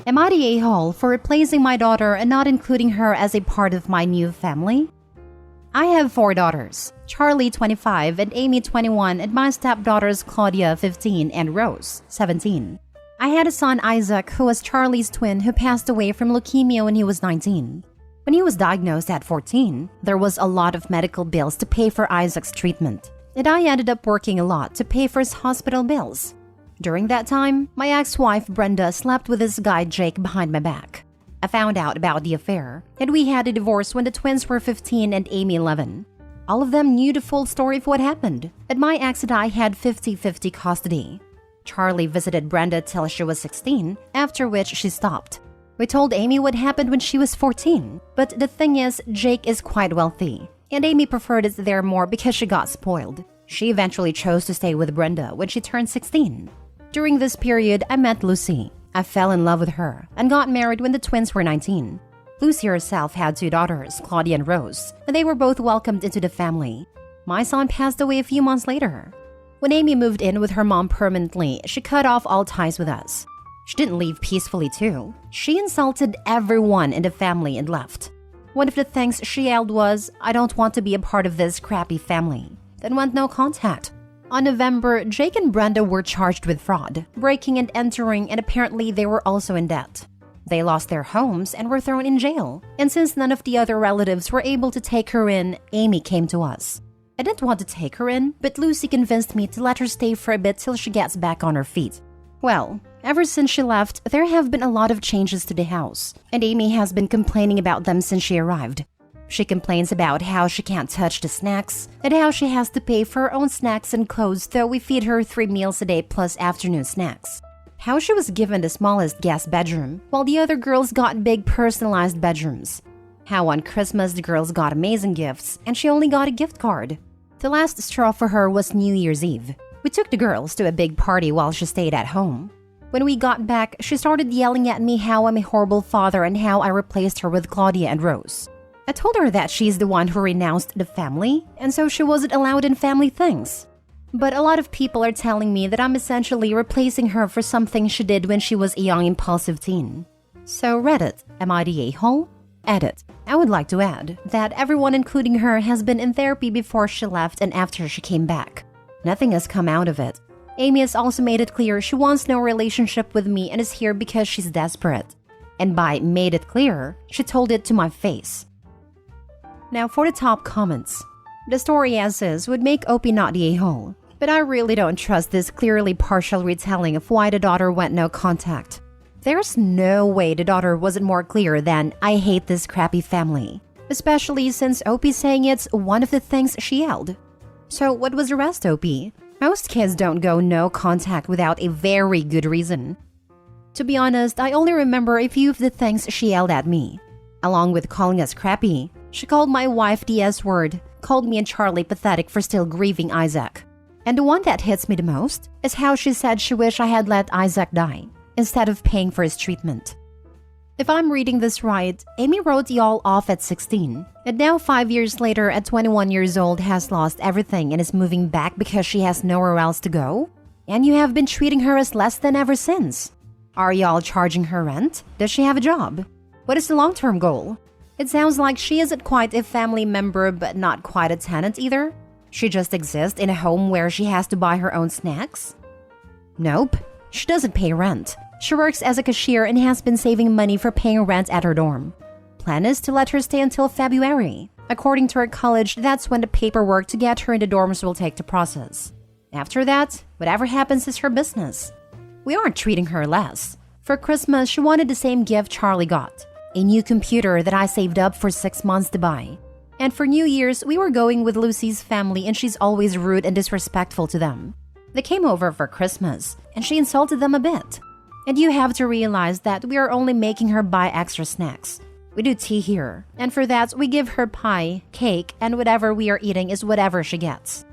Am I the a-hole for replacing my daughter and not including her as a part of my new family? I have 4 daughters, Charlie 25 and Amy 21, and my stepdaughters Claudia 15 and Rose 17. I had a son Isaac who was Charlie's twin who passed away from leukemia when he was 19. When he was diagnosed at 14, there was a lot of medical bills to pay for Isaac's treatment, and I ended up working a lot to pay for his hospital bills. During that time, my ex-wife Brenda slept with this guy Jake behind my back. I found out about the affair, and we had a divorce when the twins were 15 and Amy 11. All of them knew the full story of what happened, and my ex and I had 50-50 custody. Charlie visited Brenda till she was 16, after which she stopped. We told Amy what happened when she was 14, but the thing is, Jake is quite wealthy, and Amy preferred it there more because she got spoiled. She eventually chose to stay with Brenda when she turned 16. During this period, I met Lucy. I fell in love with her and got married when the twins were 19. Lucy herself had 2 daughters, Claudia and Rose, and they were both welcomed into the family. My son passed away a few months later. When Amy moved in with her mom permanently, she cut off all ties with us. She didn't leave peacefully too. She insulted everyone in the family and left. One of the things she yelled was, "I don't want to be a part of this crappy family," then went no contact. On November, Jake and Brenda were charged with fraud, breaking and entering, and apparently they were also in debt. They lost their homes and were thrown in jail. And since none of the other relatives were able to take her in, Amy came to us. I didn't want to take her in, but Lucy convinced me to let her stay for a bit till she gets back on her feet. Well, ever since she left, there have been a lot of changes to the house, and Amy has been complaining about them since she arrived. She complains about how she can't touch the snacks, and how she has to pay for her own snacks and clothes, though we feed her 3 meals a day plus afternoon snacks. How she was given the smallest guest bedroom, while the other girls got big personalized bedrooms. How on Christmas the girls got amazing gifts, and she only got a gift card. The last straw for her was New Year's Eve. We took the girls to a big party while she stayed at home. When we got back, she started yelling at me how I'm a horrible father and how I replaced her with Claudia and Rose. I told her that she's the one who renounced the family, and so she wasn't allowed in family things. But a lot of people are telling me that I'm essentially replacing her for something she did when she was a young impulsive teen. So Reddit, am I the a-hole? Edit. I would like to add that everyone including her has been in therapy before she left and after she came back. Nothing has come out of it. Amy has also made it clear she wants no relationship with me and is here because she's desperate. And by made it clear, she told it to my face. Now for the top comments. The story as is would make Opie not the a-hole, but I really don't trust this clearly partial retelling of why the daughter went no contact. There's no way the daughter wasn't more clear than, "I hate this crappy family," especially since Opie's saying it's one of the things she yelled. So what was the rest, Opie? Most kids don't go no contact without a very good reason. To be honest, I only remember a few of the things she yelled at me. Along with calling us crappy, she called my wife the S-word, called me and Charlie pathetic for still grieving Isaac. And the one that hits me the most is how she said she wished I had let Isaac die, instead of paying for his treatment. If I'm reading this right, Amy wrote y'all off at 16, and now 5 years later at 21 years old has lost everything and is moving back because she has nowhere else to go? And you have been treating her as less than ever since. Are y'all charging her rent? Does she have a job? What is the long-term goal? It sounds like she isn't quite a family member but not quite a tenant either. She just exists in a home where she has to buy her own snacks? Nope, she doesn't pay rent. She works as a cashier and has been saving money for paying rent at her dorm. Plan is to let her stay until February. According to her college, that's when the paperwork to get her into dorms will take to process. After that, whatever happens is her business. We aren't treating her less. For Christmas, she wanted the same gift Charlie got, a new computer that I saved up for 6 months to buy. And for New Year's, we were going with Lucy's family and she's always rude and disrespectful to them. They came over for Christmas and she insulted them a bit. And you have to realize that we are only making her buy extra snacks. We do tea here, and for that we give her pie, cake, and whatever we are eating is whatever she gets.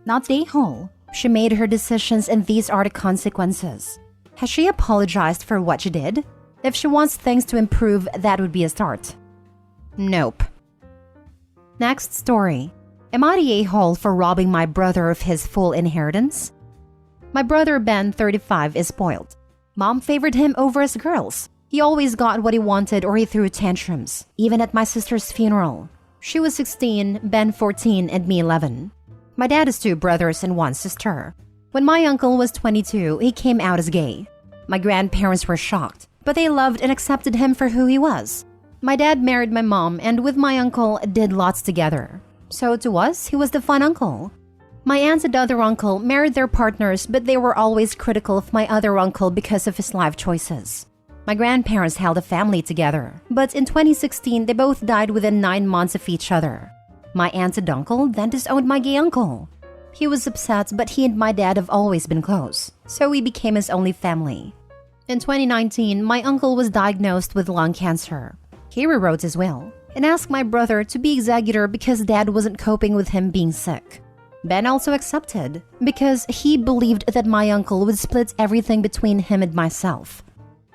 Not the a-hole. She made her decisions and these are the consequences. Has she apologized for what she did? If she wants things to improve, that would be a start. Nope. Next story. Am I the a-hole for robbing my brother of his full inheritance? My brother Ben, 35, is spoiled. Mom favored him over us girls. He always got what he wanted or he threw tantrums, even at my sister's funeral. She was 16, Ben 14, and me 11. My dad has 2 brothers and 1 sister. When my uncle was 22, he came out as gay. My grandparents were shocked, but they loved and accepted him for who he was. My dad married my mom and with my uncle did lots together. So to us, he was the fun uncle. My aunt and other uncle married their partners, but they were always critical of my other uncle because of his life choices. My grandparents held a family together, but in 2016, they both died within 9 months of each other. My aunt and uncle then disowned my gay uncle. He was upset, but he and my dad have always been close, so we became his only family. In 2019, my uncle was diagnosed with lung cancer. He rewrote his will and asked my brother to be executor because dad wasn't coping with him being sick. Ben also accepted because he believed that my uncle would split everything between him and myself.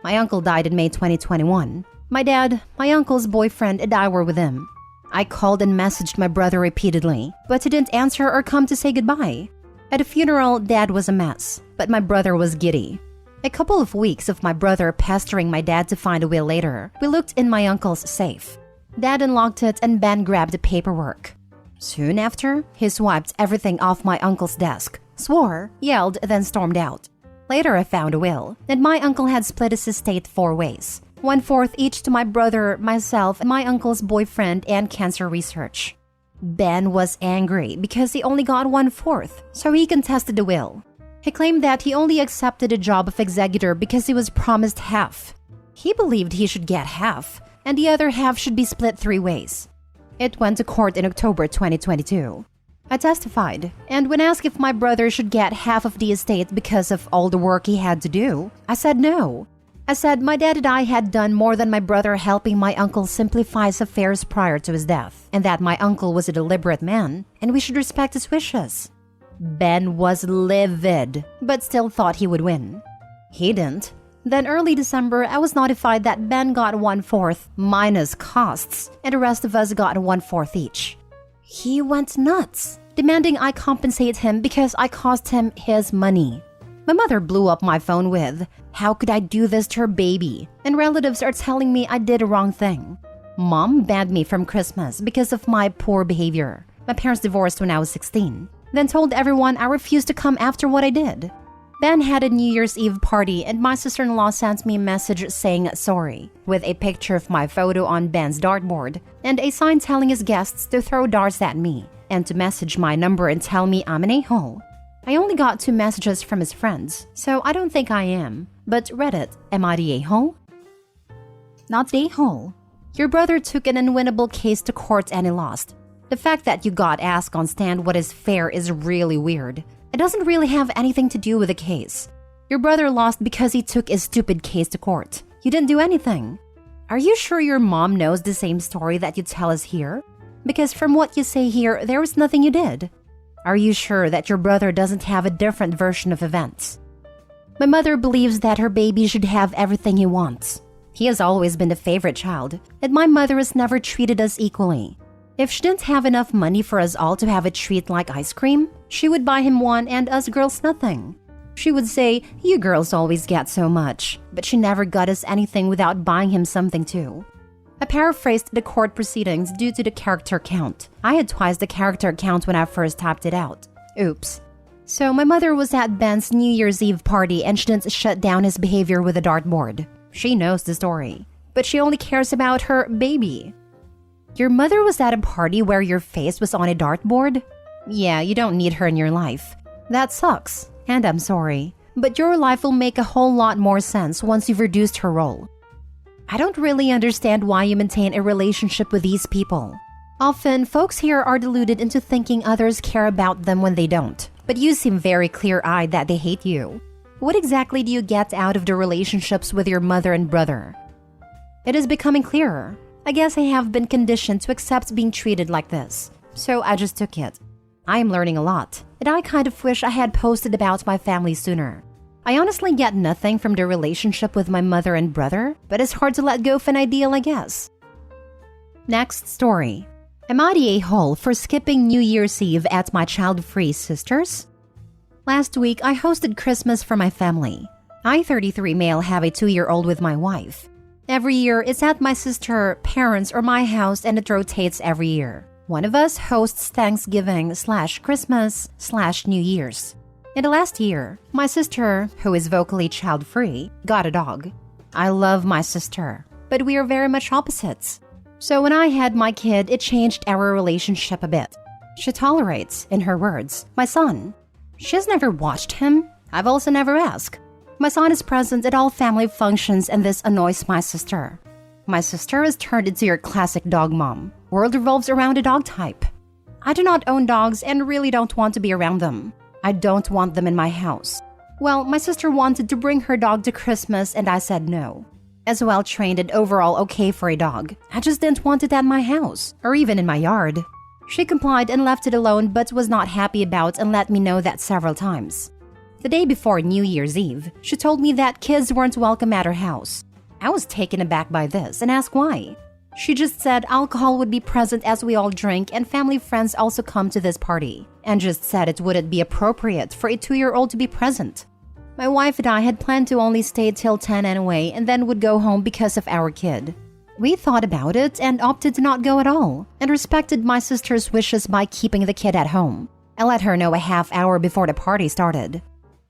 My uncle died in May 2021. My dad, my uncle's boyfriend, and I were with him. I called and messaged my brother repeatedly, but he didn't answer or come to say goodbye. At a funeral, dad was a mess, but my brother was giddy. A couple of weeks of my brother pestering my dad to find a will later, we looked in my uncle's safe. Dad unlocked it and Ben grabbed the paperwork. Soon after, he swiped everything off my uncle's desk, swore, yelled, then stormed out. Later, I found a will, and my uncle had split his estate 4 ways. 1/4 each to my brother, myself, and my uncle's boyfriend and cancer research. Ben was angry because he only got 1/4, so he contested the will. He claimed that he only accepted a job of executor because he was promised half. He believed he should get half, and the other half should be split 3 ways. It went to court in October 2022. I testified, and when asked if my brother should get half of the estate because of all the work he had to do, I said no. I said my dad and I had done more than my brother helping my uncle simplify his affairs prior to his death, and that my uncle was a deliberate man, and we should respect his wishes. Ben was livid, but still thought he would win. He didn't. Then early December, I was notified that Ben got 1/4 minus costs, and the rest of us got 1/4 each. He went nuts, demanding I compensate him because I cost him his money. My mother blew up my phone with, "How could I do this to her baby?" And relatives are telling me I did a wrong thing. Mom banned me from Christmas because of my poor behavior. My parents divorced when I was 16, then told everyone I refused to come after what I did. Ben had a New Year's Eve party and my sister-in-law sent me a message saying sorry, with a picture of my photo on Ben's dartboard and a sign telling his guests to throw darts at me and to message my number and tell me I'm an a-hole. I only got 2 messages from his friends, so I don't think I am. But Reddit, am I the a-hole? Not the a-hole. Your brother took an unwinnable case to court and he lost. The fact that you got asked on stand what is fair is really weird. It doesn't really have anything to do with the case. Your brother lost because he took his stupid case to court. You didn't do anything. Are you sure your mom knows the same story that you tell us here? Because from what you say here, there was nothing you did. Are you sure that your brother doesn't have a different version of events? My mother believes that her baby should have everything he wants. He has always been the favorite child, and my mother has never treated us equally. If she didn't have enough money for us all to have a treat like ice cream, she would buy him one and us girls nothing. She would say, "You girls always get so much," but she never got us anything without buying him something too. I paraphrased the court proceedings due to the character count. I had twice the character count when I first typed it out. Oops. So my mother was at Ben's New Year's Eve party and she didn't shut down his behavior with a dartboard. She knows the story, but she only cares about her baby. Your mother was at a party where your face was on a dartboard? Yeah, you don't need her in your life. That sucks, and I'm sorry. But your life will make a whole lot more sense once you've reduced her role. I don't really understand why you maintain a relationship with these people. Often, folks here are deluded into thinking others care about them when they don't. But you seem very clear-eyed that they hate you. What exactly do you get out of the relationships with your mother and brother? It is becoming clearer. I guess I have been conditioned to accept being treated like this, so I just took it. I am learning a lot, and I kind of wish I had posted about my family sooner. I honestly get nothing from the relationship with my mother and brother, but it's hard to let go of an ideal, I guess. Next story. Am I the a-hole for skipping New Year's Eve at my child-free sister's? Last week, I hosted Christmas for my family. I, 33 male, have a 2-year-old with my wife. Every year, it's at my sister, parents, or my house, and it rotates every year. One of us hosts Thanksgiving/Christmas/New Year's. In the last year, my sister, who is vocally child-free, got a dog. I love my sister, but we are very much opposites. So when I had my kid, it changed our relationship a bit. She tolerates, in her words, my son. She's never watched him. I've also never asked. My son is present at all family functions, and this annoys my sister. My sister has turned into your classic dog mom. World revolves around a dog type. I do not own dogs and really don't want to be around them. I don't want them in my house. Well, my sister wanted to bring her dog to Christmas and I said no. As well trained and overall okay for a dog, I just didn't want it at my house or even in my yard. She complied and left it alone but was not happy about and let me know that several times. The day before New Year's Eve, she told me that kids weren't welcome at her house. I was taken aback by this and asked why. She just said alcohol would be present as we all drink and family friends also come to this party, and just said it wouldn't be appropriate for a 2-year-old to be present. My wife and I had planned to only stay till 10 anyway and then would go home because of our kid. We thought about it and opted to not go at all, and respected my sister's wishes by keeping the kid at home. I let her know a half hour before the party started.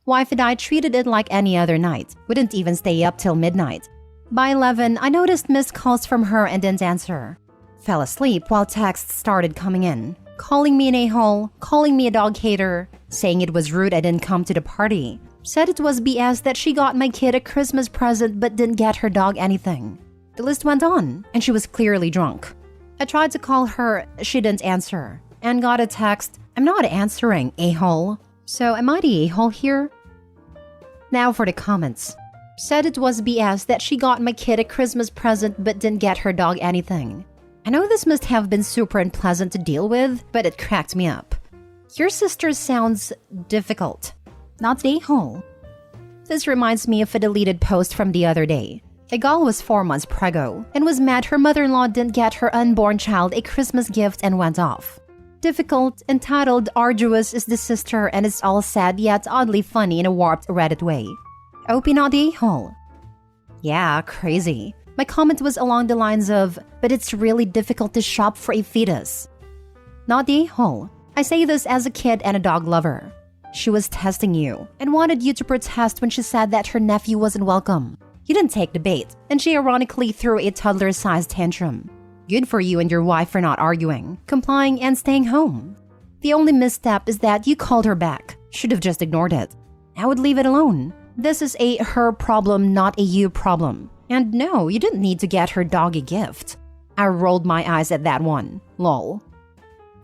Wife and I treated it like any other night, wouldn't even stay up till midnight. By 11, I noticed missed calls from her and didn't answer. Fell asleep while texts started coming in, calling me an a-hole, calling me a dog hater, saying it was rude I didn't come to the party. Said it was BS that she got my kid a Christmas present but didn't get her dog anything. The list went on, and she was clearly drunk. I tried to call her, she didn't answer, and got a text, "I'm not answering, a-hole." So am I the a-hole here? Now for the comments. Said it was BS that she got my kid a Christmas present but didn't get her dog anything. I know this must have been super unpleasant to deal with, but it cracked me up. Your sister sounds difficult. Not the a-hole. This reminds me of a deleted post from the other day. A gal was 4 months preggo and was mad her mother-in-law didn't get her unborn child a Christmas gift and went off. Difficult, entitled, arduous is the sister and it's all sad yet oddly funny in a warped Reddit way. OP not the a-hole. Yeah, crazy. My comment was along the lines of, but it's really difficult to shop for a fetus. Not the a-hole. I say this as a kid and a dog lover. She was testing you and wanted you to protest when she said that her nephew wasn't welcome. You didn't take the bait, and she ironically threw a toddler-sized tantrum. Good for you and your wife for not arguing, complying, and staying home. The only misstep is that you called her back. Should have just ignored it. I would leave it alone. This is a her problem, not a you problem. And no, you didn't need to get her dog a gift. I rolled my eyes at that one. Lol.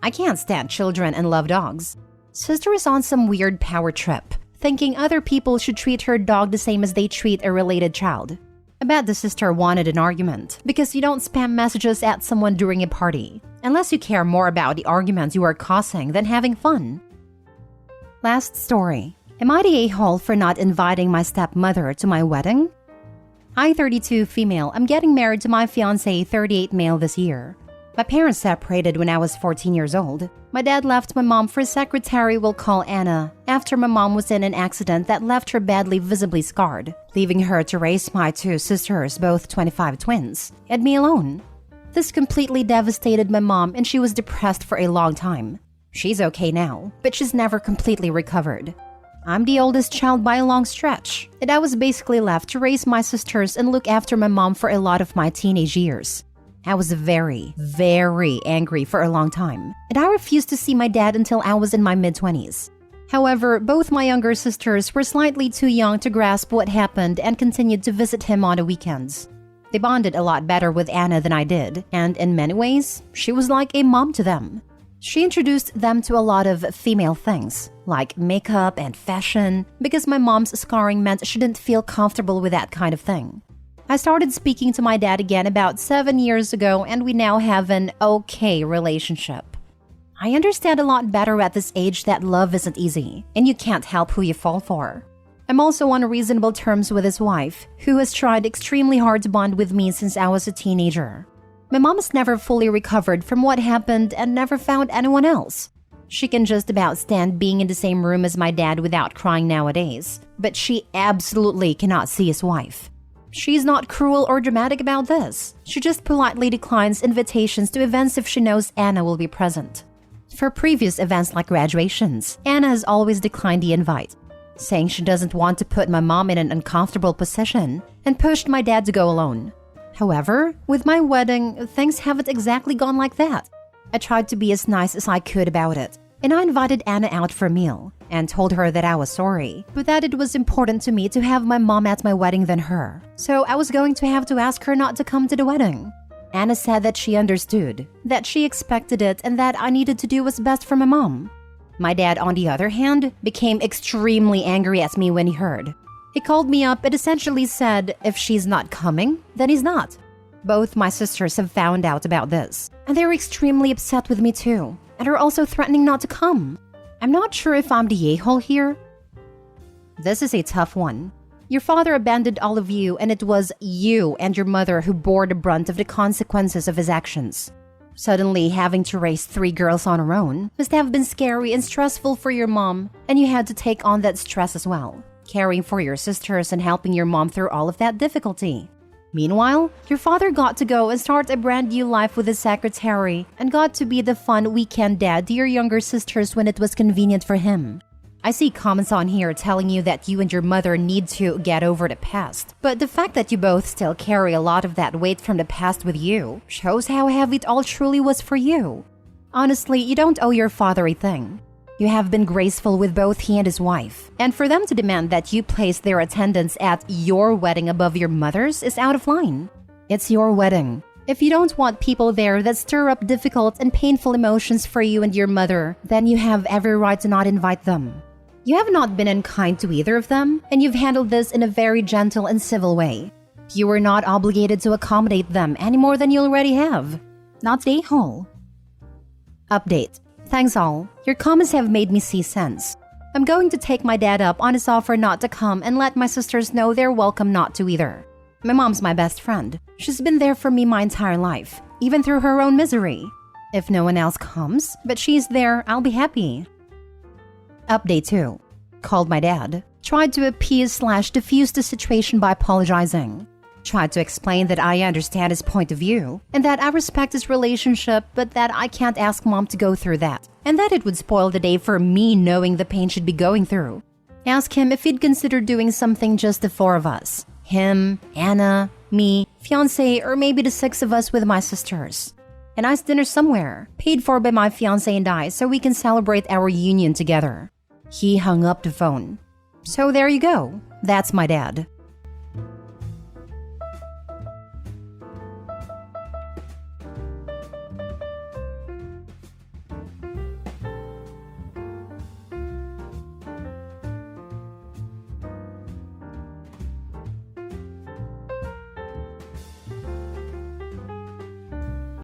I can't stand children and love dogs. Sister is on some weird power trip, thinking other people should treat her dog the same as they treat a related child. I bet the sister wanted an argument, because you don't spam messages at someone during a party, unless you care more about the arguments you are causing than having fun. Last story. Am I the a-hole for not inviting my stepmother to my wedding? I, 32 female, am getting married to my fiancé, 38 male this year. My parents separated when I was 14 years old. My dad left my mom for a secretary we'll call Anna after my mom was in an accident that left her badly visibly scarred, leaving her to raise my 2 sisters, both 25 twins, and me alone. This completely devastated my mom and she was depressed for a long time. She's okay now, but she's never completely recovered. I'm the oldest child by a long stretch, and I was basically left to raise my sisters and look after my mom for a lot of my teenage years. I was very, very angry for a long time, and I refused to see my dad until I was in my mid-20s. However, both my younger sisters were slightly too young to grasp what happened and continued to visit him on the weekends. They bonded a lot better with Anna than I did, and in many ways, she was like a mom to them. She introduced them to a lot of female things, like makeup and fashion, because my mom's scarring meant she didn't feel comfortable with that kind of thing. I started speaking to my dad again about 7 years ago, and we now have an okay relationship. I understand a lot better at this age that love isn't easy, and you can't help who you fall for. I'm also on reasonable terms with his wife, who has tried extremely hard to bond with me since I was a teenager. My mom has never fully recovered from what happened and never found anyone else. She can just about stand being in the same room as my dad without crying nowadays, but she absolutely cannot see his wife. She's not cruel or dramatic about this. She just politely declines invitations to events if she knows Anna will be present. For previous events like graduations, Anna has always declined the invite, saying she doesn't want to put my mom in an uncomfortable position and pushed my dad to go alone. However, with my wedding, things haven't exactly gone like that. I tried to be as nice as I could about it, and I invited Anna out for a meal and told her that I was sorry, but that it was important to me to have my mom at my wedding than her, so I was going to have to ask her not to come to the wedding. Anna said that she understood, that she expected it, and that I needed to do what's best for my mom. My dad, on the other hand, became extremely angry at me when he heard. He called me up and essentially said, if she's not coming, then he's not. Both my sisters have found out about this, and they're extremely upset with me too, and are also threatening not to come. I'm not sure if I'm the a-hole here. This is a tough one. Your father abandoned all of you, and it was you and your mother who bore the brunt of the consequences of his actions. Suddenly having to raise 3 girls on her own must have been scary and stressful for your mom, and you had to take on that stress as well, caring for your sisters and helping your mom through all of that difficulty. Meanwhile, your father got to go and start a brand new life with his secretary and got to be the fun weekend dad to your younger sisters when it was convenient for him. I see comments on here telling you that you and your mother need to get over the past, but the fact that you both still carry a lot of that weight from the past with you shows how heavy it all truly was for you. Honestly, you don't owe your father a thing. You have been graceful with both he and his wife, and for them to demand that you place their attendance at your wedding above your mother's is out of line. It's your wedding. If you don't want people there that stir up difficult and painful emotions for you and your mother, then you have every right to not invite them. You have not been unkind to either of them, and you've handled this in a very gentle and civil way. You were not obligated to accommodate them any more than you already have. Not the a-hole. Update. Thanks all. Your comments have made me see sense. I'm going to take my dad up on his offer not to come and let my sisters know they're welcome not to either. My mom's my best friend. She's been there for me my entire life, even through her own misery. If no one else comes, but she's there, I'll be happy. Update 2. Called my dad. Tried to appease/diffuse the situation by apologizing. Tried to explain that I understand his point of view, and that I respect his relationship, but that I can't ask mom to go through that, and that it would spoil the day for me knowing the pain she'd be going through. Ask him if he'd consider doing something just the 4 of us. Him, Anna, me, fiancé, or maybe the 6 of us with my sisters. A nice dinner somewhere, paid for by my fiancé and I, so we can celebrate our union together. He hung up the phone. So there you go. That's my dad.